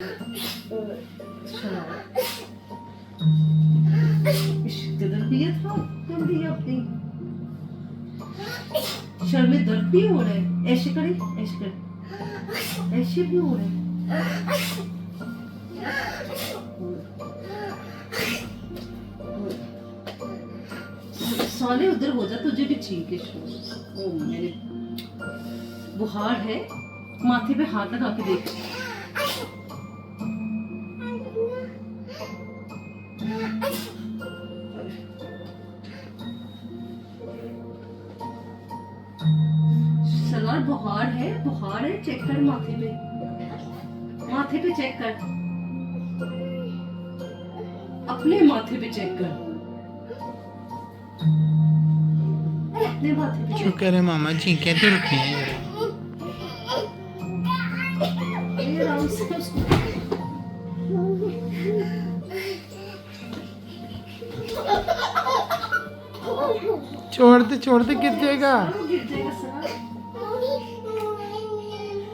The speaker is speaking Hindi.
तरबियत कर दी अपनी। सर में दर्द भी हो रहा है, ऐसे करे, ऐसे करे, ऐसे भी हो रहा है। साले उधर हो जा, तुझे भी ठीक है। ओ मेरे बुखार है, माथे पे हाथ लगा के देख। सलार बुखार है, चेक कर माथे पे चेक कर, अपने माथे पे चेक कर, अपने माथे पे। शुक्र है मामा जी कहते रुके हैं यार। ये आराम से उसको छोड़ दे गिर जाएगा। गिर जाएगा सर।